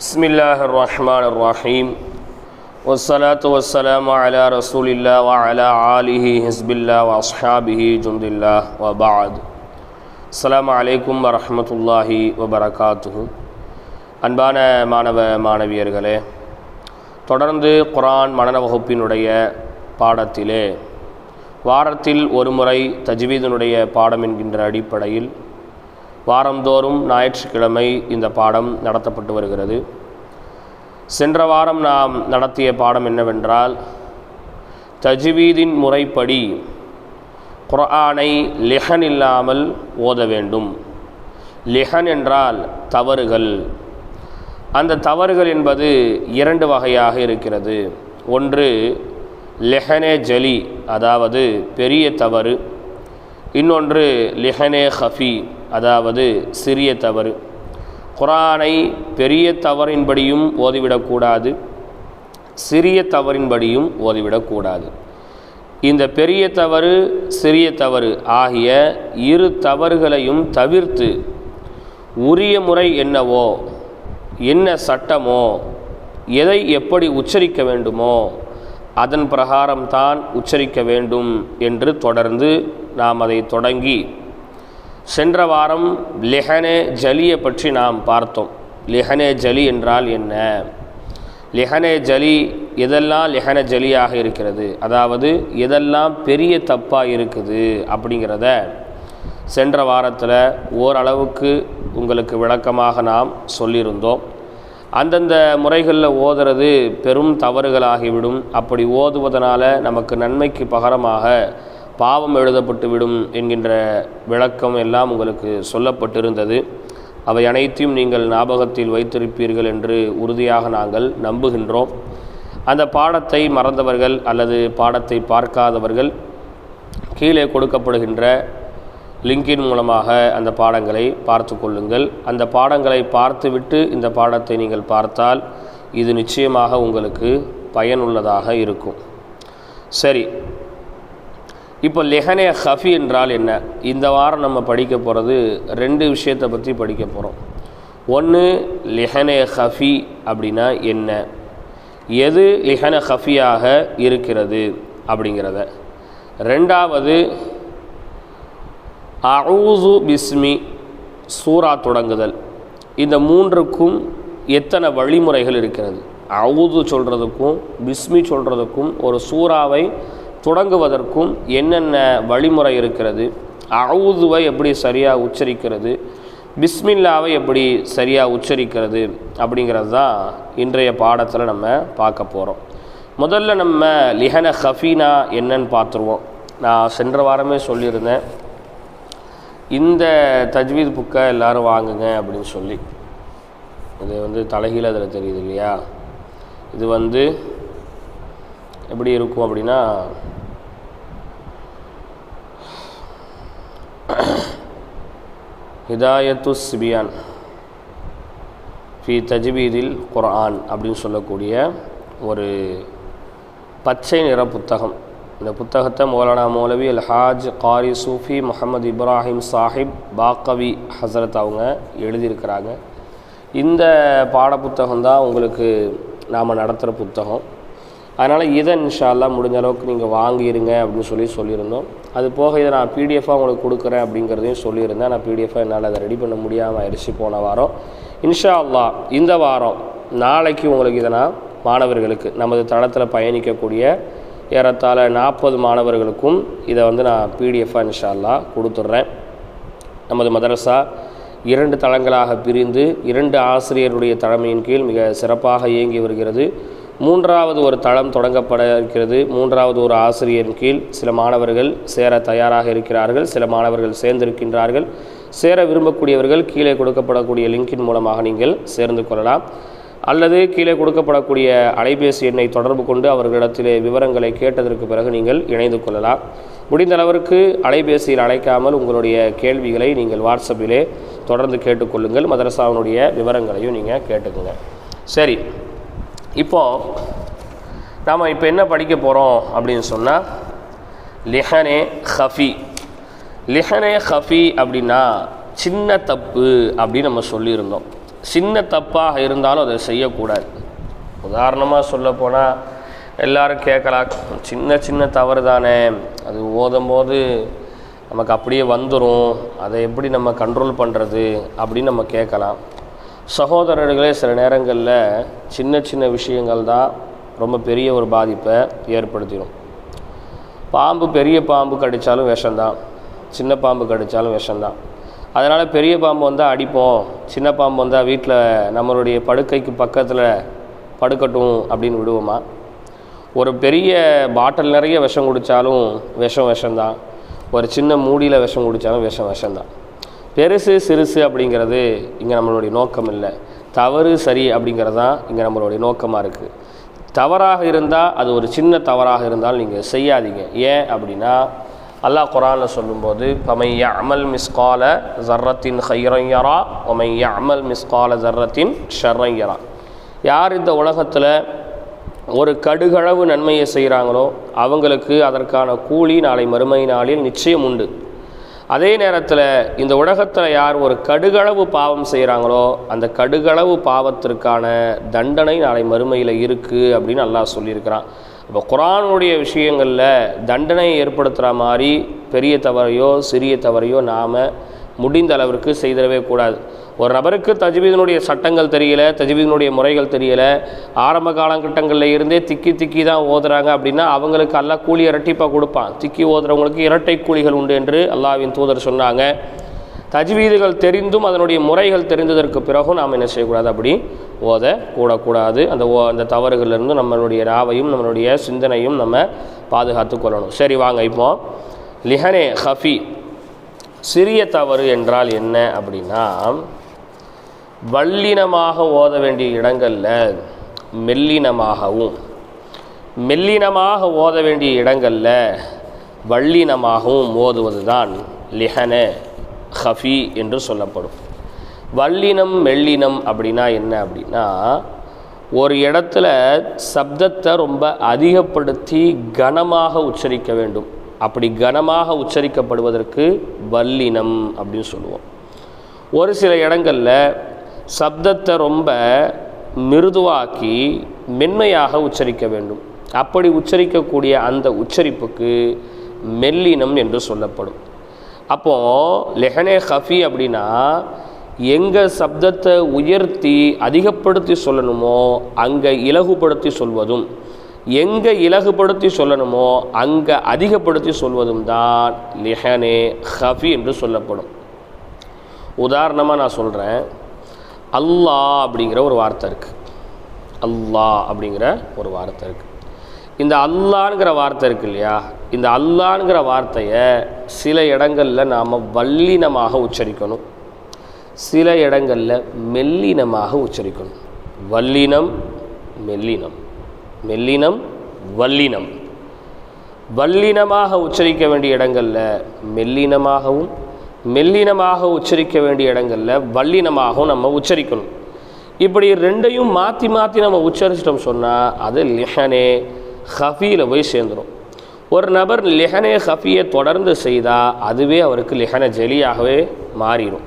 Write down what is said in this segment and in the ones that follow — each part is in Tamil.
பிஸ்மில்லாஹிர் ரஹ்மானிர் ரஹீம் வஸ்ஸலாத்து வஸ்ஸலாமு அலா ரசூலில்லாஹ் வ அலா ஆலிஹி ஹிஸ்பில்லாஹ் வ அஸ்ஹாபிஹி ஜுந்தில்லாஹ் வ பஅத். அஸ்ஸலாமு அலைக்கும் வ ரஹ்மத்துல்லாஹி வ பரகாத்துஹு. அன்பான மாணவ மாணவியர்களே, தொடர்ந்து குர்ஆன் மனன வகுப்பினுடைய பாடத்திலே வாரத்தில் ஒரு முறை தஜ்வீதினுடைய பாடம் என்கின்ற அடிப்படையில் வாரந்தோறும் ஞாயிற்றுக்கிழமை இந்த பாடம் நடத்தப்பட்டு வருகிறது. சென்ற வாரம் நாம் நடத்திய பாடம் என்னவென்றால், தஜ்வீதின் முறைப்படி குர்ஆனை லிஹன் இல்லாமல் ஓத வேண்டும். லிஹன் என்றால் தவறுகள். அந்த தவறுகள் என்பது இரண்டு வகையாக இருக்கிறது. ஒன்று லிஹனே ஜலி, அதாவது பெரிய தவறு. இன்னொன்று லிஹனே ஹஃபி, அதாவது சிறிய தவறு. குர்ஆனை பெரிய தவறின்படியும் ஓதிவிடக்கூடாது, சிறிய தவறின்படியும் ஓதிவிடக்கூடாது. இந்த பெரிய தவறு சிறிய தவறு ஆகிய இரு தவறுகளையும் தவிர்த்து உரிய முறை என்னவோ, என்ன சட்டமோ, எதை எப்படி உச்சரிக்க வேண்டுமோ அதன் பிரகாரம்தான் உச்சரிக்க வேண்டும் என்று தொடர்ந்து நாம் அதை தொடங்கி சென்ற வாரம் லிஹனே ஜலியை பற்றி நாம் பார்த்தோம். லிஹனே ஜலி என்றால் என்ன, லிஹனே ஜலி எதெல்லாம் லிஹனே ஜலியாக இருக்கிறது, அதாவது எதெல்லாம் பெரிய தப்பாக இருக்குது அப்படிங்கிறத சென்ற வாரத்தில் ஓரளவுக்கு உங்களுக்கு விளக்கமாக நாம் சொல்லியிருந்தோம். அந்தந்த முறைகளில் ஓதுறது பெரும் தவறுகளாகிவிடும். அப்படி ஓதுவதனால நமக்கு நன்மைக்கு பகரமாக பாவம் எழுதப்பட்டு விடும் என்கின்ற விளக்கம் எல்லாம் உங்களுக்கு சொல்லப்பட்டிருந்தது. அவை அனைத்தையும் நீங்கள் ஞாபகத்தில் வைத்திருப்பீர்கள் என்று உறுதியாக நாங்கள் நம்புகின்றோம். அந்த பாடத்தை மறந்தவர்கள் அல்லது பாடத்தை பார்க்காதவர்கள் கீழே கொடுக்கப்படுகின்ற லிங்கின் மூலமாக அந்த பாடங்களை பார்த்து கொள்ளுங்கள். அந்த பாடங்களை பார்த்துவிட்டு இந்த பாடத்தை நீங்கள் பார்த்தால் இது நிச்சயமாக உங்களுக்கு பயனுள்ளதாக இருக்கும். சரி, இப்போ லிஹனே ஹஃபி என்றால் என்ன? இந்த வாரம் நம்ம படிக்க போகிறது ரெண்டு விஷயத்தை பற்றி படிக்க போகிறோம். ஒன்று லிஹனே ஹஃபி அப்படின்னா என்ன, எது லிஹனே ஹஃபியாக இருக்கிறது அப்படிங்கிறத. ரெண்டாவது அஊது பிஸ்மி, சூரா தொடங்குதல். இந்த மூன்றுக்கும் எத்தனை வழிமுறைகள் இருக்கிறது? அஊது சொல்கிறதுக்கும் பிஸ்மி சொல்கிறதுக்கும் ஒரு சூறாவை தொடங்குவதற்கும் என்னென்ன வழிமுறை இருக்கிறது, அஊதுவை எப்படி சரியாக உச்சரிக்கிறது, பிஸ்மில்லாவை எப்படி சரியாக உச்சரிக்கிறது அப்படிங்கிறது தான் இன்றைய பாடத்தில் நம்ம பார்க்க போகிறோம். முதல்ல நம்ம லிஹனே ஹஃபினா என்னன்னு பார்த்துருவோம். நான் சென்ற வாரமே சொல்லியிருந்தேன், இந்த தஜ்வீத் புக்கை எல்லோரும் வாங்குங்க அப்படின்னு சொல்லி. இது தலைகீழ அதில் தெரியுது இல்லையா? இது எப்படி இருக்கும் அப்படின்னா, ஹிதாயத்து சிபியான் ஃபி தஜ்வீதில் குர்ஆன் அப்படின்னு சொல்லக்கூடிய ஒரு பச்சை நிற புத்தகம். இந்த புத்தகத்தை மௌலானா மௌலவி அல் ஹாஜ் காரி சூஃபி முஹம்மது இப்ராஹிம் சாஹிப் பாக்கவி ஹசரத் அவங்க எழுதியிருக்கிறாங்க. இந்த பாடப்புத்தகம்தான் உங்களுக்கு நாம் நடத்துகிற புத்தகம். அதனால் இதை இன்ஷா அல்லாஹ் முடிஞ்ச அளவுக்கு நீங்கள் வாங்கிடுங்க அப்படின்னு சொல்லியிருந்தோம். அது போக இதை நான் பிடிஎஃபாக உங்களுக்கு கொடுக்குறேன் அப்படிங்கிறதையும் சொல்லியிருந்தேன். நான் பிடிஎஃபாக என்னால் அதை ரெடி பண்ண முடியாமல் ஆயிடுச்சு போன வாரம். இன்ஷா அல்லாஹ் இந்த வாரம் நாளைக்கு உங்களுக்கு இதை நான் மாணவர்களுக்கு, நமது தளத்தில் பயணிக்கக்கூடிய ஏறத்தாழ 40 மாணவர்களுக்கும் இதை நான் பிடிஎஃபாக இன்ஷா அல்லாஹ் கொடுத்துட்றேன். நமது மதரசா 2 தளங்களாக பிரிந்து 2 ஆசிரியருடைய தலைமையின் கீழ் மிக சிறப்பாக இயங்கி வருகிறது. 3வது ஒரு தளம் தொடங்கப்பட இருக்கிறது. 3வது ஒரு ஆசிரியரின் கீழ் சில மாணவர்கள் சேர தயாராக இருக்கிறார்கள், சில மாணவர்கள் சேர்ந்திருக்கின்றார்கள். சேர விரும்பக்கூடியவர்கள் கீழே கொடுக்கப்படக்கூடிய லிங்கின் மூலமாக நீங்கள் சேர்ந்து கொள்ளலாம். அல்லது கீழே கொடுக்கப்படக்கூடிய அலைபேசி எண்ணை தொடர்பு கொண்டு அவர்களிடத்திலே விவரங்களை கேட்டதற்கு பிறகு நீங்கள் இணைந்து கொள்ளலாம். முடிந்த அளவிற்கு அலைபேசியில் அழைக்காமல் உங்களுடைய கேள்விகளை நீங்கள் வாட்ஸ்அப்பிலே தொடர்ந்து கேட்டுக்கொள்ளுங்கள். மதரசாவினுடைய விவரங்களையும் நீங்கள் கேட்டுக்குங்க. சரி, இப்போது நாம் என்ன படிக்க போகிறோம் அப்படின்னு சொன்னால், லிஹனே ஹஃபி. லிஹனே ஹஃபி அப்படின்னா சின்ன தப்பு அப்படின்னு நம்ம சொல்லியிருந்தோம். சின்ன தப்பாக இருந்தாலும் அதை செய்யக்கூடாது. உதாரணமாக சொல்லப்போனால் எல்லோரும் கேட்கலாம், சின்ன சின்ன தவறு தானே, அது ஓதும்போது நமக்கு அப்படியே வந்துடும், அதை எப்படி நம்ம கண்ட்ரோல் பண்ணுறது அப்படின்னு நம்ம கேட்கலாம். சகோதரர்களே, சில நேரங்களில் சின்ன சின்ன விஷயங்கள் தான் ரொம்ப பெரிய ஒரு பாதிப்பை ஏற்படுத்திடும். பாம்பு, பெரிய பாம்பு கடித்தாலும் விஷம்தான், சின்ன பாம்பு கடித்தாலும் விஷம்தான். அதனால் பெரிய பாம்பு வந்தால் அடிப்போம், சின்ன பாம்பு வந்தால் வீட்டில் நம்மளுடைய படுக்கைக்கு பக்கத்தில் படுக்கட்டும் அப்படின்னு விடுவோமா? ஒரு பெரிய பாட்டில் நிறைய விஷம் குடித்தாலும் விஷம்தான், ஒரு சின்ன மூடியில் விஷம் குடித்தாலும் விஷம்தான். பெருசு சிறுசு அப்படிங்கிறது இங்கே நம்மளுடைய நோக்கம் இல்லை. தவறு சரி அப்படிங்கிறது தான் இங்கே நம்மளுடைய நோக்கமாக இருக்குது. தவறாக இருந்தால், அது ஒரு சின்ன தவறாக இருந்தாலும் நீங்கள் செய்யாதீங்க. ஏன் அப்படின்னா அல்லாஹ் குர்ஆனில் சொல்லும்போது, ஃபமை யஅமல் மிஸ்கால ஸர்ரத்தின் கைரன் யரா வமை யஅமல் மிஸ்கால ஸர்ரத்தின் ஷர்ரன் யரா. யார் இந்த உலகத்தில் ஒரு கடுகளவு நன்மையை செய்கிறாங்களோ அவங்களுக்கு அதற்கான கூலி நாளை மறுமை நாளில் நிச்சயம் உண்டு. அதே நேரத்தில் இந்த உலகத்தில் யார் ஒரு கடுகளவு பாவம் செய்கிறாங்களோ அந்த கடுகளவு பாவத்திற்கான தண்டனை நாளை மறுமையில் இருக்குது அப்படின்னு அல்லாஹ் சொல்லியிருக்கிறான். இப்போ குர்ஆனுடைய விஷயங்களில் தண்டனையை ஏற்படுத்துகிற மாதிரி பெரிய தவறையோ சிறிய தவறையோ நாம் முடிந்த அளவிற்கு செய்திடவே கூடாது. ஒரு நபருக்கு தஜ்வீதினுடைய சட்டங்கள் தெரியலை, தஜ்வீதினுடைய முறைகள் தெரியலை, ஆரம்ப காலகட்டங்களில் இருந்தே திக்கி தான் ஓதுறாங்க அப்படின்னா அவங்களுக்கு அல்லாஹ் கூலி இரட்டிப்பாக கொடுப்பான். திக்கி ஓதுறவங்களுக்கு இரட்டை கூலிகள் உண்டு என்று அல்லாஹ்வின் தூதர் சொன்னாங்க. தஜ்வீதுகள் தெரிந்தும் அதனுடைய முறைகள் தெரிந்ததற்கு பிறகும் நாம் என்ன செய்யக்கூடாது, அப்படி ஓத கூடக்கூடாது. அந்த தவறுகளிலிருந்து நம்மளுடைய நாவையும் நம்மளுடைய சிந்தனையும் நம்ம பாதுகாத்து கொள்ளணும். சரி வாங்க, இப்போ லிஹனே ஹஃபி சிறிய தவறு என்றால் என்ன அப்படின்னா, வல்லினமாக ஓத வேண்டிய இடங்களில் மெல்லினமாகவும், மெல்லினமாக ஓத வேண்டிய இடங்களில் வல்லினமாகவும் ஓதுவது தான் லிஹன ஹஃபி என்று சொல்லப்படும். வல்லினம் மெல்லினம் அப்படின்னா என்ன அப்படின்னா, ஒரு இடத்துல சப்தத்தை ரொம்ப அதிகப்படுத்தி கனமாக உச்சரிக்க வேண்டும். அப்படி கனமாக உச்சரிக்கப்படுவதற்கு வல்லினம் அப்படின்னு சொல்லுவோம். ஒரு சில இடங்களில் சப்தத்தை ரொம்ப மிருதுவாக்கி மென்மையாக உச்சரிக்க வேண்டும். அப்படி உச்சரிக்கக்கூடிய அந்த உச்சரிப்புக்கு மெல்லினம் என்று சொல்லப்படும். அப்போது லெஹனே ஹஃபி அப்படின்னா எங்கே சப்தத்தை உயர்த்தி அதிகப்படுத்தி சொல்லணுமோ அங்கே இலகுபடுத்தி சொல்வதும், எங்கே இலகுபடுத்தி சொல்லணுமோ அங்கே அதிகப்படுத்தி சொல்வதும் தான் லிஹனே ஹஃபி என்று சொல்லப்படும். உதாரணமாக நான் சொல்கிறேன், அல்லாஹ் அப்படிங்கிற ஒரு வார்த்தை இருக்குது. அல்லாஹ் அப்படிங்கிற ஒரு வார்த்தை இருக்குது. இந்த அல்லாஹ்ங்கிற வார்த்தை இருக்கு இல்லையா, இந்த அல்லாஹ்ங்கிற வார்த்தையை சில இடங்களில் நாம் வல்லினமாக உச்சரிக்கணும், சில இடங்களில் மெல்லினமாக உச்சரிக்கணும். வல்லினம் மெல்லினம், மெல்லினம் வல்லினம். வல்லினமாக உச்சரிக்க வேண்டிய இடங்களில் மெல்லினமாகவும், மெல்லினமாக உச்சரிக்க வேண்டிய இடங்களில் வல்லினமாகவும் நம்ம உச்சரிக்கணும். இப்படி ரெண்டையும் மாற்றி மாற்றி நம்ம உச்சரிச்சிட்டோம் சொன்னால் அது லிஹனே ஹஃபியில் போய் சேர்ந்துடும். ஒரு நபர் லிஹனே ஹஃபியை தொடர்ந்து செய்தால் அதுவே அவருக்கு லிஹன ஜலியாகவே மாறிடும்.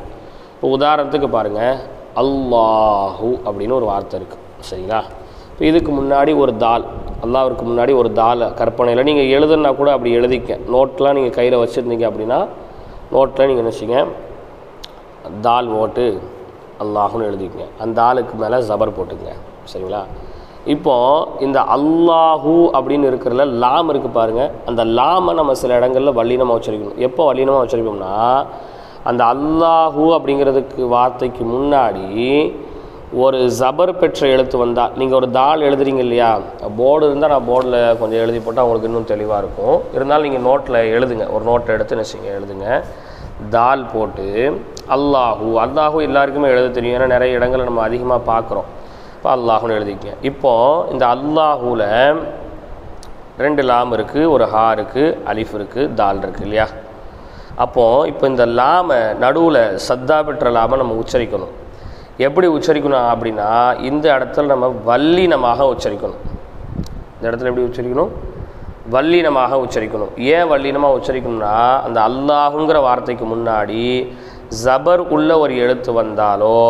இப்போ உதாரணத்துக்கு பாருங்கள், அல்லாஹு அப்படின்னு ஒரு வார்த்தை இருக்குது, சரிங்களா? இப்போ இதுக்கு முன்னாடி ஒரு தால், அல்லாஹ்வுக்கு முன்னாடி ஒரு தால் கற்பனையில் நீங்கள் எழுதுனா கூட அப்படி எழுதிக்க. நோட்லாம் நீங்கள் கையில் வச்சுருந்தீங்க அப்படின்னா நோட்டில் நீங்கள் நினச்சிங்க தால் ஓட்டு அல்லாஹுன்னு எழுதிக்கங்க, அந்த தாலுக்கு மேலே ஜபர் போட்டுக்கங்க, சரிங்களா? இப்போது இந்த அல்லாஹூ அப்படின்னு இருக்கிறதுல லாம் இருக்குது பாருங்கள், அந்த லாமை நம்ம சில இடங்களில் வல்லினமாக உச்சரிக்கணும். எப்போ வல்லினமாக உச்சரிப்போம்னா, அந்த அல்லாஹூ அப்படிங்கிறதுக்கு வார்த்தைக்கு முன்னாடி ஒரு ஜபர் பெற்ற எழுத்து வந்தால், நீங்கள் ஒரு தால் எழுதுறீங்க இல்லையா, போர்டு இருந்தால் நான் போர்டில் கொஞ்சம் எழுதி போட்டால் அவங்களுக்கு இன்னும் தெளிவாக இருக்கும். இருந்தாலும் நீங்கள் நோட்டில் எழுதுங்க, ஒரு நோட்டை எடுத்து நினச்சிங்க எழுதுங்க. தால் போட்டு அல்லாஹூ, அல்லாஹூ எல்லாருக்குமே எழுத தெரியும், ஏன்னா நிறைய இடங்களில் நம்ம அதிகமாக பார்க்குறோம். இப்போ அல்லாஹுன்னு எழுதிக்கங்க. இப்போது இந்த அல்லாஹூவில் 2 லாம் இருக்குது, ஒரு ஹா இருக்குது, அலிஃப் இருக்குது, தால் இருக்குது இல்லையா? அப்போது இப்போ இந்த லாமை நடுவில் சத்தா பெற்ற லாமை நம்ம உச்சரிக்கணும். எப்படி உச்சரிக்கணும் அப்படின்னா, இந்த இடத்துல நம்ம வல்லினமாக உச்சரிக்கணும். இந்த இடத்துல எப்படி உச்சரிக்கணும்? வல்லினமாக உச்சரிக்கணும். ஏன் வல்லினமாக உச்சரிக்கணும்னா, அந்த அல்லாஹுங்கிற வார்த்தைக்கு முன்னாடி ஜபர் உள்ள ஒரு எழுத்து வந்தாலோ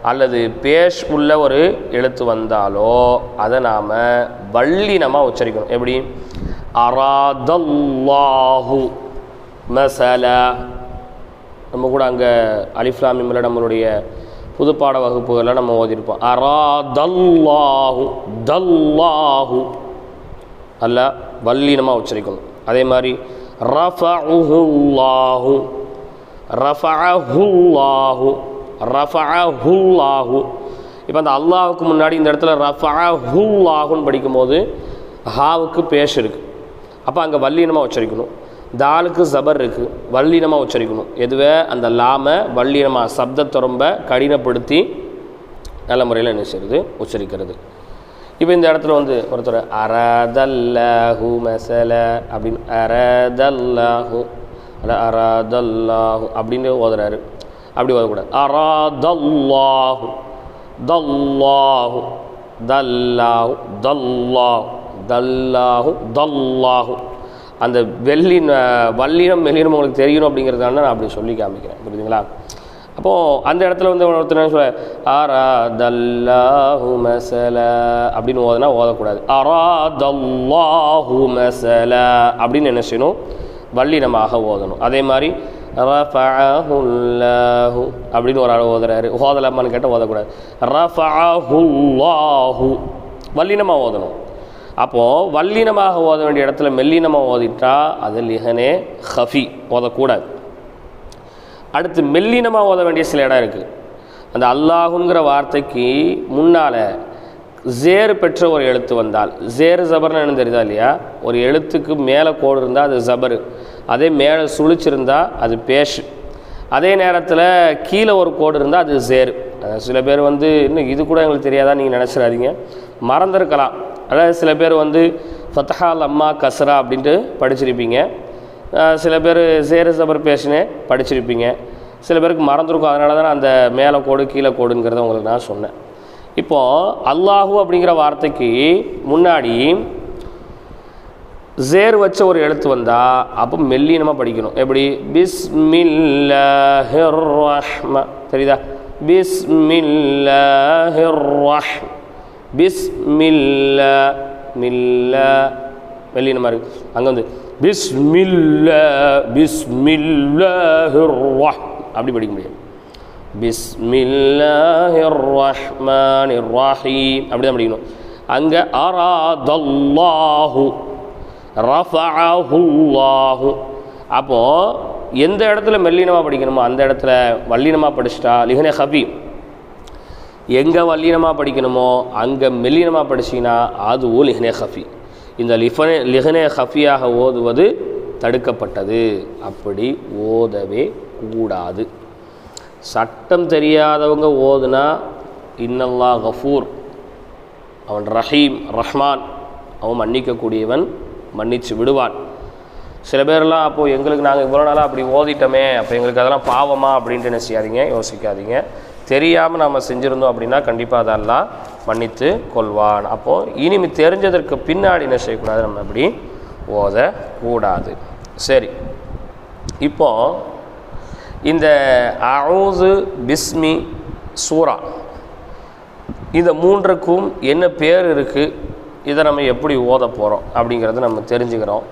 அல்லது பேஷ் உள்ள ஒரு எழுத்து வந்தாலோ அதை நாம் வல்லினமாக உச்சரிக்கணும். எப்படி? அராதல்லாஹு மஸலா. நம்ம கூட அங்கே அலிஃப் லாம் மீம்ல நம்மளுடைய புதுப்பாட வகுப்புகளில் நம்ம ஓதிருப்போம். அராதல்லாஹு தல்லாஹு அல்ல வல்லினமாக உச்சரிக்கணும். அதே மாதிரி ரஃபஉல்லாஹு ரஃபஅஹுல்லாஹு ரஃபஅஹுல்லாஹு. இப்போ அந்த அல்லாஹுக்கு முன்னாடி இந்த இடத்துல ரஃபஅஹுல்லாஹுன்னு படிக்கும்போது ஹாவுக்கு பேஷ் இருக்குது, அப்போ அங்கே வல்லினமாக உச்சரிக்கணும். தாலுக்கு ஜபர் இருக்குது, வல்லினமாக உச்சரிக்கணும். எதுவே அந்த லாமை வல்லினமாக சப்தத்தை ரொம்ப கடினப்படுத்தி நல்ல முறையில் என்ன செய்யுது உச்சரிக்கிறது. இப்போ இந்த இடத்துல வந்து ஒருத்தர் அரதல்லாஹு மஸல அப்படின்னு அரதல்லாஹு அல்ல அரதல்லாஹு அப்படின்னு ஓதுறாரு. அப்படி ஓதக்கூடாது. அரதல்லாஹு தல்லாஹு தல்லாஹு தல்லாஹு தல்லாஹு தல்லாஹு. அந்த வல்லினம் மெல்லினம் உங்களுக்கு தெரியணும் அப்படிங்கிறதால நான் அப்படி சொல்லி காமிக்கிறேன். புரியுதுங்களா? அப்போது அந்த இடத்துல வந்து ஒருத்தர் சொல்ல அரதல்லாஹு மஸல அப்படின்னு ஓதுனா ஓதக்கூடாது. அரதல்லாஹு மஸல அப்படின்னு என்ன செய்யணும்? வல்லினமாக ஓதணும். அதே மாதிரி ரஃபஅஹுல்லாஹு அப்படின்னு ஒரு ஆள் ஓதுறாரு, ஓதலாமான்னு கேட்டால் ஓதக்கூடாது. ரஃபஅஹுல்லாஹு வல்லினமாக ஓதணும். அப்போது வல்லினமாக ஓத வேண்டிய இடத்துல மெல்லினமாக ஓதிட்டா அது லிஹனே ஹஃபி ஓதக்கூடாது. அடுத்து மெல்லினமாக ஓத வேண்டிய சில இடம் இருக்குது. அந்த அல்லாஹுங்கிற வார்த்தைக்கு முன்னால் ஜேர் பெற்ற ஒரு எழுத்து வந்தால், ஜேர் ஜபர்னு என்ன தெரியுதா இல்லையா? ஒரு எழுத்துக்கு மேலே கோடு இருந்தால் அது ஜபரு, அதே மேலே சுழிச்சிருந்தால் அது பேஷ், அதே நேரத்தில் கீழே ஒரு கோடு இருந்தால் அது ஜேர். சில பேர் வந்து இன்னும் இது கூட எங்களுக்கு தெரியாதா நீங்கள் நினச்சிடாதீங்க, மறந்துருக்கலாம். அதாவது சில பேர் வந்து ஃபத்ஹா லம்மா கஸ்ரா அப்படின்ட்டு படிச்சிருப்பீங்க, சில பேர் ஜேர் ஜபர் பேஷனே படிச்சிருப்பீங்க, சில பேருக்கு மறந்துருக்கும். அதனால தான் அந்த மேலே கோடு கீழே கோடுங்கிறத உங்களுக்கு நான் சொன்னேன். இப்போது அல்லாஹு அப்படிங்கிற வார்த்தைக்கு முன்னாடி ஜேர் வச்ச ஒரு எழுத்து வந்தால் அப்போ மெல்லினமாக படிக்கணும். எப்படி? பிஸ்மில்லாஹிர் ரஹ்மான், தெரியுதா? பிஸ்மில்லாஹிர் ரஹ்மான், பிஸ்மில்லா மில்லா மெல்லினமாக இருக்குது. அங்கே வந்து பிஸ்மில்லாஹிர் ரஹ்மான் அப்படி படிக்க முடியாது. பிஸ்மில்லாஹிர் ரஹ்மானிர் ரஹீம் அப்படி தான் படிக்கணும். அங்கே அரதல்லாஹு ரஃபஅஹுல்லாஹு. அப்போது எந்த இடத்துல மெல்லினமாக படிக்கணுமோ அந்த இடத்துல வல்லினமாக படிச்சிட்டா லிஹனே ஹஃபி. எங்கே வல்லினமாக படிக்கணுமோ அங்கே மெல்லினமாக படிச்சிங்கன்னா அதுவும் லிஹனே ஹஃபி. இந்த லிஹனே ஹஃபியாக ஓதுவது தடுக்கப்பட்டது. அப்படி ஓதவே கூடாது. சட்டம் தெரியாதவங்க ஓதுனா இன்னல்லா கஃபூர், அவன் ரஹீம் ரஹ்மான், அவன் மன்னிக்கக்கூடியவன், மன்னிச்சு விடுவான். சில பேர்லாம் அப்போது எங்களுக்கு நாங்கள் இவ்வளோ நாளாக அப்படி ஓதிட்டோமே, அப்போ எங்களுக்கு அதெல்லாம் பாவமா அப்படின்ட்டு என்ன செய்யாதீங்க, யோசிக்காதீங்க. தெரியாமல் நாம் செஞ்சுருந்தோம் அப்படின்னா கண்டிப்பாக அதெல்லாம் மன்னித்து கொள்வான். அப்போது இனிமே தெரிஞ்சதற்கு பின்னாடி என்ன செய்யக்கூடாது, நம்ம அப்படி ஓதக்கூடாது. சரி, இப்போது இந்த அஊது பிஸ்மி சூரா இந்த மூன்றுக்கும் என்ன பேர் இருக்குது, இதை நம்ம எப்படி ஓத போகிறோம் அப்படிங்கிறத நம்ம தெரிஞ்சுக்கிறோம்.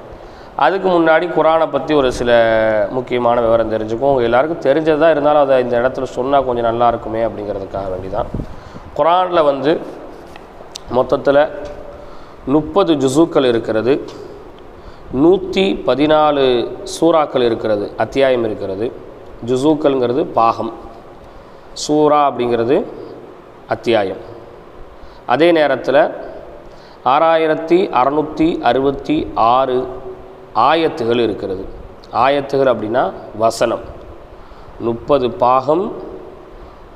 அதுக்கு முன்னாடி குரானை பற்றி ஒரு சில முக்கியமான விவரம் தெரிஞ்சுக்கும். உங்கள் எல்லாருக்கும் தெரிஞ்சதாக இருந்தாலும் அதை இந்த இடத்துல சொன்னால் கொஞ்சம் நல்லா இருக்குமே அப்படிங்கிறதுக்காக வேண்டி தான். குரானில் வந்து மொத்தத்தில் 30 ஜுஸுக்கள் இருக்கிறது, 114 சூறாக்கள் இருக்கிறது, அத்தியாயம் இருக்கிறது. ஜுஸுக்கள்ங்கிறது பாகம், சூரா அப்படிங்கிறது அத்தியாயம். அதே நேரத்தில் 6666 ஆயத்துகள் இருக்கிறது. ஆயத்துகள் அப்படின்னா வசனம். 30 பாகம்,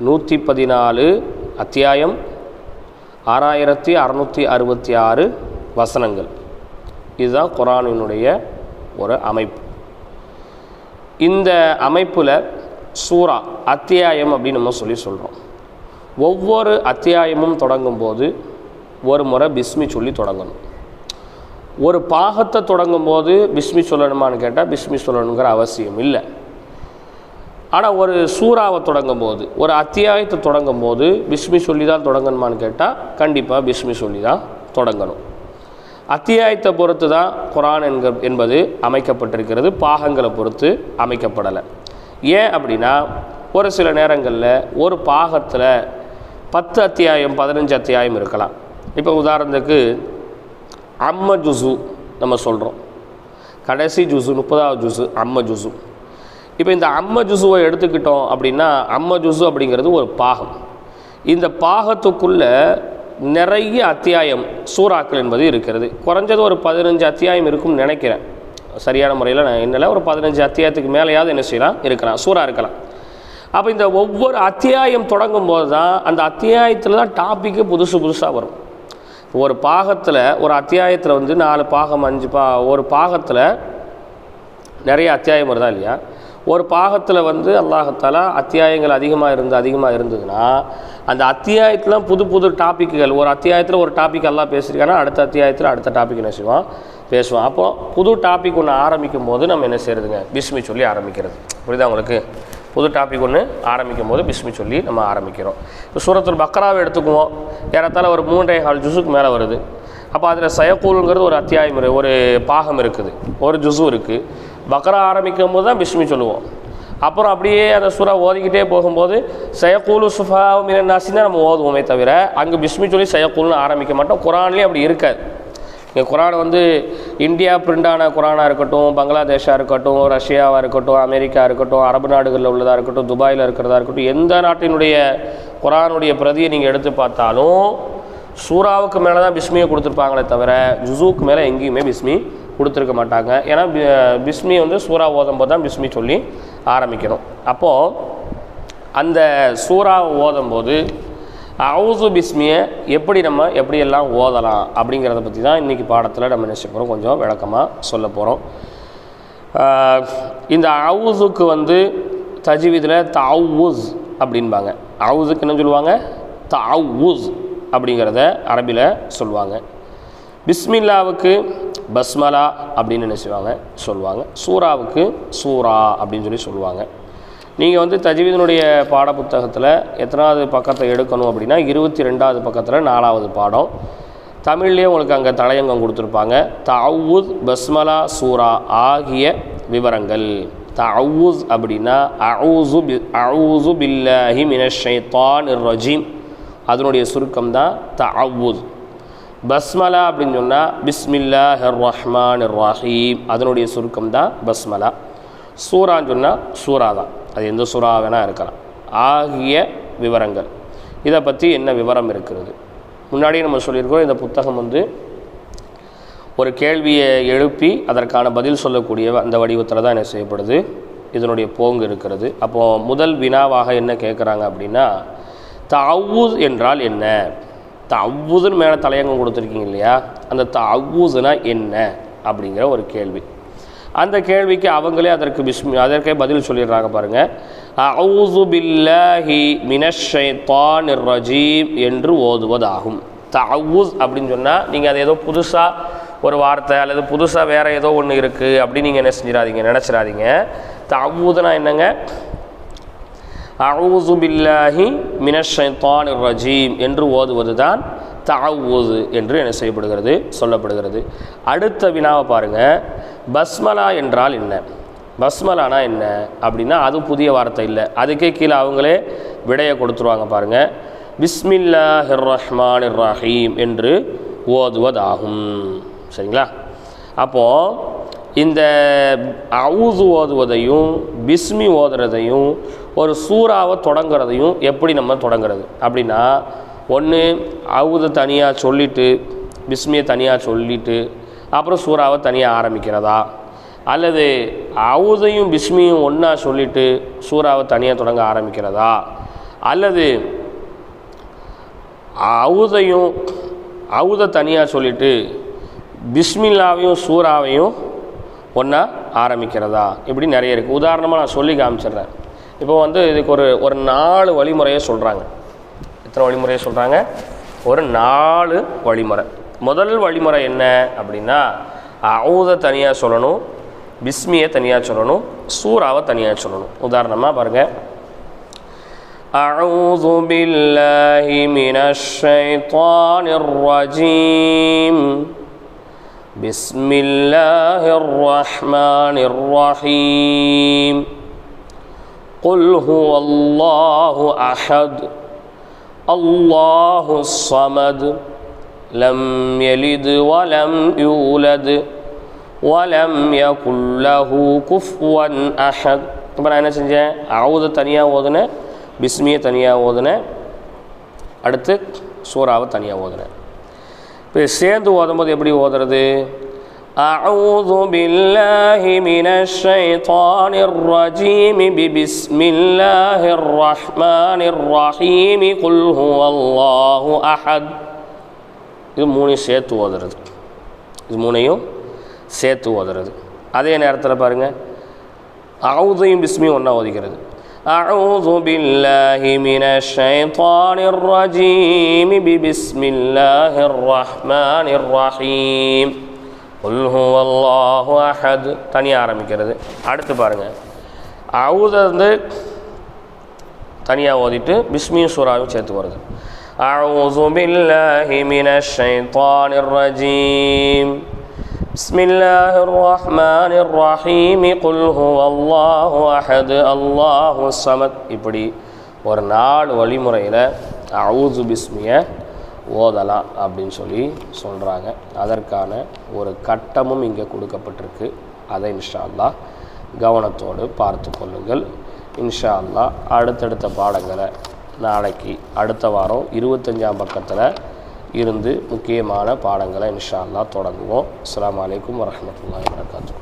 114 அத்தியாயம், 6666 வசனங்கள். இதுதான் குர்ஆனினுடைய ஒரு அமைப்பு. இந்த அமைப்பில் சூரா அத்தியாயம் அப்படின்னு நம்ம சொல்கிறோம். ஒவ்வொரு அத்தியாயமும் தொடங்கும்போது ஒரு முறை பிஸ்மி சொல்லி தொடங்கணும். ஒரு பாகத்தை தொடங்கும் போது பிஸ்மி சொல்லணுமான்னு கேட்டால் பிஸ்மி சொல்லணுங்கிற அவசியம் இல்லை. ஆனால் ஒரு சூறாவை தொடங்கும் போது, ஒரு அத்தியாயத்தை தொடங்கும் போது பிஸ்மி சொல்லி தான் தொடங்கணுமான்னு கேட்டால் கண்டிப்பாக பிஸ்மி சொல்லி தான் தொடங்கணும். அத்தியாயத்தை பொறுத்து தான் குர்ஆன் என்பது அமைக்கப்பட்டிருக்கிறது, பாகங்களை பொறுத்து அமைக்கப்படலை. ஏன் அப்படின்னா ஒரு சில நேரங்களில் ஒரு பாகத்தில் 10 அத்தியாயம் 15 அத்தியாயம் இருக்கலாம். இப்போ உதாரணத்துக்கு அம்ம ஜுசு நம்ம சொல்கிறோம், கடைசி ஜுசு 30வது ஜுசு அம்ம ஜுசு. இப்போ இந்த அம்ம ஜுசுவை எடுத்துக்கிட்டோம் அப்படின்னா அம்ம ஜுசு அப்படிங்கிறது ஒரு பாகம். இந்த பாகத்துக்குள்ளே நிறைய அத்தியாயம் சூறாக்கள் என்பது இருக்கிறது. குறைஞ்சது ஒரு 15 அத்தியாயம் இருக்கும்னு நினைக்கிறேன், சரியான முறையில் நான் என்னல ஒரு 15 அத்தியாயத்துக்கு மேலேயாவது என்ன செய்யலாம் இருக்கலாம், சூறா இருக்கலாம். அப்போ இந்த ஒவ்வொரு அத்தியாயம் தொடங்கும் போது தான் அந்த அத்தியாயத்தில் தான் டாப்பிக்கு புதுசாக வரும். ஒரு பாகத்தில் ஒரு அத்தியாயத்தில் வந்து 4 பாகம் 5 ஒரு பாகத்தில் நிறைய அத்தியாயம் வருதா இல்லையா? ஒரு பாகத்தில் வந்து அல்லாஹ்தாலா அத்தியாயங்கள் அதிகமாக இருந்ததுன்னா அந்த அத்தியாயத்தில் புது டாப்பிக்குகள், ஒரு அத்தியாயத்தில் ஒரு டாபிக் எல்லாம் பேசியிருக்காங்கன்னா அடுத்த அத்தியாயத்தில் அடுத்த டாபிக் என்ன செய்வோம் பேசுவோம். அப்போது புது டாபிக் ஒன்று ஆரம்பிக்கும் போது நம்ம என்ன செய்கிறதுங்க, பிஸ்மி சொல்லி ஆரம்பிக்கிறது. புரியுதா உங்களுக்கு? புது டாபிக் ஒன்று ஆரம்பிக்கும் போது பிஸ்மி சொல்லி நம்ம ஆரம்பிக்கிறோம். இப்போ சூரத்துல் பக்ராவை எடுத்துக்குவோம், ஏறத்தாழ ஒரு 3.25 ஜுஸுக்கு மேலே வருது. அப்போ அதில் சயக்கூலுங்கிறது ஒரு அத்தியாயம், ஒரு பாகம் இருக்குது, ஒரு ஜுஸு இருக்குது. பக்ரா ஆரம்பிக்கும் போது தான் பிஸ்மி சொல்லுவோம். அப்புறம் அப்படியே அந்த சூறா ஓதிக்கிட்டே போகும்போது சயக்கூலு சுஃபா மினன் நாஸின்னு தான் நம்ம ஓதுவோமே தவிர அங்கே பிஸ்மி சொல்லி சயக்கூலுன்னு ஆரம்பிக்க மாட்டோம். குர்ஆன்லேயும் அப்படி இருக்காது. இங்கே குர்ஆன் வந்து இந்தியா பிரிண்டான குர்ஆனாக இருக்கட்டும், பங்களாதேஷாக இருக்கட்டும், ரஷ்யாவாக இருக்கட்டும், அமெரிக்கா இருக்கட்டும், அரபு நாடுகளில் உள்ளதாக இருக்கட்டும், துபாயில் இருக்கிறதா இருக்கட்டும், எந்த நாட்டினுடைய குர்ஆனுடைய பிரதியை நீங்கள் எடுத்து பார்த்தாலும் சூறாவுக்கு மேலே தான் பிஸ்மியை கொடுத்துருப்பாங்களே தவிர ஜுஸுக்கு மேலே எங்கேயுமே பிஸ்மி கொடுத்துருக்க மாட்டாங்க. ஏன்னா பிஸ்மி வந்து சூறா ஓதும் போது தான் பிஸ்மி சொல்லி ஆரம்பிக்கணும். அப்போது அந்த சூறாவை ஓதும்போது அவுசு பிஸ்மியை எப்படியெல்லாம் ஓதலாம் அப்படிங்கிறத பற்றி தான் இன்றைக்கி பாடத்தில் நம்ம நினச்ச போகிறோம், கொஞ்சம் விளக்கமாக சொல்ல போகிறோம். இந்த அவுசுக்கு வந்து தஜ்வீதில் தஅவுஸ் அப்படின்பாங்க. அவுசுக்கு என்ன சொல்லுவாங்க? தஅவுஸ் அப்படிங்கிறத அரபியில் சொல்லுவாங்க. பிஸ்மில்லாவுக்கு பஸ்மலா அப்படின்னு என்ன செய்வாங்க சொல்லுவாங்க. சூறாவுக்கு சூரா அப்படின்னு சொல்லி சொல்லுவாங்க. நீங்கள் வந்து தஜ்வீதினுடைய பாட புத்தகத்தில் எத்தனாவது பக்கத்தை எடுக்கணும் அப்படின்னா 22வது பக்கத்தில் 4வது பாடம். தமிழ்லேயே உங்களுக்கு அங்கே தலையங்கம் கொடுத்துருப்பாங்க. தஅவுஸ், பஸ்மலா, சூரா ஆகிய விவரங்கள். தஅவுஸ் அப்படின்னா அஊஸு பில்லாஹி மினஷ் ஷைத்தானிர் ரஜீம், அதனுடைய சுருக்கம் தான் தஅவுஸ். பஸ்மலா அப்படின்னு சொன்னால் பிஸ்மில்லாஹிர் ரஹ்மானிர் ரஹீம், அதனுடைய சுருக்கம் தான் பஸ்மலா. சூரான்னு சொன்னால் சூரா தான், அது எந்த சூறா வேணால் இருக்கலாம். ஆகிய விவரங்கள், இதை பற்றி என்ன விவரம் இருக்கிறது முன்னாடியே நம்ம சொல்லியிருக்கோம். இந்த புத்தகம் வந்து ஒரு கேள்வியை எழுப்பி அதற்கான பதில் சொல்லக்கூடிய அந்த வடிவத்தில் தான் என்ன செய்யப்படுது, இதனுடைய போங்கு இருக்கிறது. அப்போது முதல் வினாவாக என்ன கேட்குறாங்க அப்படின்னா, தஅவுஸ் என்றால் என்ன? தஅவுஸ்னு மேலே தலையங்கம் கொடுத்துருக்கீங்க இல்லையா, அந்த தஅவுஸ்னா என்ன அப்படிங்கிற ஒரு கேள்வி. அந்த கேள்விக்கு அவங்களே அதற்கே பதில் சொல்லிடுறாங்க பாருங்கள். அஊஸு பில்லாஹி மினஷ் ஷைத்தானிர் ரஜீம் என்று ஓதுவதாகும். தஅவுஸ் அப்படின்னு சொன்னால் நீங்கள் அது ஏதோ புதுசாக ஒரு வார்த்தை அல்லது புதுசாக வேறு ஏதோ ஒன்று இருக்குது அப்படின்னு நீங்கள் என்ன நினச்சிடாதீங்க. தஅவுஸ்னா என்னங்க? அஊஸு பில்லாஹி மினஷ் ஷைத்தானிர் ரஜீம் என்று ஓதுவது தான் தஅவுஸ் என்று என்ன செய்யப்படுகிறது, சொல்லப்படுகிறது. அடுத்த வினாவை பாருங்கள். பஸ்மலா என்றால் என்ன? பஸ்மலானா என்ன அப்படின்னா அது புதிய வார்த்தை இல்லை, அதுக்கே கீழே அவங்களே விடையை கொடுத்துருவாங்க பாருங்கள். பிஸ்மில்லாஹிர் ரஹ்மானிர் ரஹீம் என்று ஓதுவதாகும். சரிங்களா? அப்போது இந்த அவுஸு ஓதுவதையும் பிஸ்மி ஓதுறதையும் ஒரு சூறாவை தொடங்குறதையும் எப்படி நம்ம தொடங்குறது அப்படின்னா, ஒன்று அவுஸை தனியாக சொல்லிவிட்டு பிஸ்மியை தனியாக சொல்லிவிட்டு அப்புறம் சூறாவை தனியாக ஆரம்பிக்கிறதா, அல்லது அவுஸையும் பிஸ்மியும் ஒன்றா சொல்லிவிட்டு சூறாவை தனியாக தொடங்க ஆரம்பிக்கிறதா, அல்லது அவுஸை தனியாக சொல்லிவிட்டு பிஸ்மில்லாவையும் சூறாவையும் ஒன்றா ஆரம்பிக்கிறதா, இப்படி நிறைய இருக்குது. உதாரணமாக நான் சொல்லி காமிச்சிடுறேன். இப்போ வந்து இதுக்கு ஒரு 4 வழிமுறையை சொல்கிறாங்க. எத்தனை வழிமுறையை சொல்கிறாங்க? ஒரு 4 வழிமுறை. முதல் வழிமுறை என்ன அப்படின்னா, அவுஸை தனியாக சொல்லணும், பிஸ்மியை தனியாக சொல்லணும், சூராவை தனியாக சொல்லணும். உதாரணமாக பாருங்கள், அஊது பில்லாஹி மினஷ் ஷைத்தானிர் ரஜீம், பிஸ்மில்லாஹிர் ரஹ்மானிர் ரஹீம், குல் ஹுவல்லாஹு அஹத், அல்லாஹு ஸமத், லம் யலித் வலம் யூலத் வலம் யகுல் லஹு குஃபுவன் அஹத். இப்போ நான் என்ன செஞ்சேன், அவுது தனியாக ஓதுனேன், பிஸ்மியை தனியாக ஓதுனேன், அடுத்து சூராவை தனியாக ஓதுனேன். இப்போ சேர்ந்து ஓதும்போது எப்படி ஓதுறது, அஊது பில்லாஹி மினஷ் ஷைத்தானிர் ரஜீம் பிஸ்மில்லாஹிர் ரஹ்மானிர் ரஹீம் குல் ஹுவல்லாஹு அஹத். இது மூணையும் சேர்த்து ஓதுறது, இது மூணையும் சேர்த்து ஓதுறது. அதே நேரத்தில் பாருங்கள், அஊதையும் பிஸ்மியும் ஒன்றா ஓதிக்கிறது. அஊது பில்லாஹி மினஷ் ஷைத்தானிர் ரஜீம் பிஸ்மில்லாஹிர் ரஹ்மானிர் ரஹீம் குல் ஹுவல்லாஹு அஹத் தனியாக ஆரம்பிக்கிறது. அடுத்து பாருங்கள், அஊதை வந்து தனியாக ஓதிட்டு பிஸ்மியும் சூராவையும் சேர்த்து வருது. அஊது பில்லாஹி மினஷ் ஷைத்தானிர் ரஜீம் பிஸ்மில்லாஹிர் ரஹ்மானிர் ரஹீம் குல் ஹுவல்லாஹு அஹத் அல்லாஹு ஸமத். இப்படி ஒரு 4 வழிமுறையில் அஊது பிஸ்மியை ஓதலாம் அப்படின்னு சொல்கிறாங்க. அதற்கான ஒரு கட்டமும் இங்கே கொடுக்கப்பட்டிருக்கு. அதை இன்ஷா அல்லாஹ் கவனத்தோடு பார்த்து கொள்ளுங்கள். இன்ஷா அல்லாஹ் அடுத்தடுத்த பாடங்களை நாளைக்கு அடுத்த வாரம் 25ஆம் பக்கத்தில் இருந்து முக்கியமான பாடங்களை இன்ஷா அல்லாஹ் தொடங்குவோம். அஸ்ஸலாமு அலைக்கும் வரஹ்மத்துல்லாஹி வபரகாத்துஹு.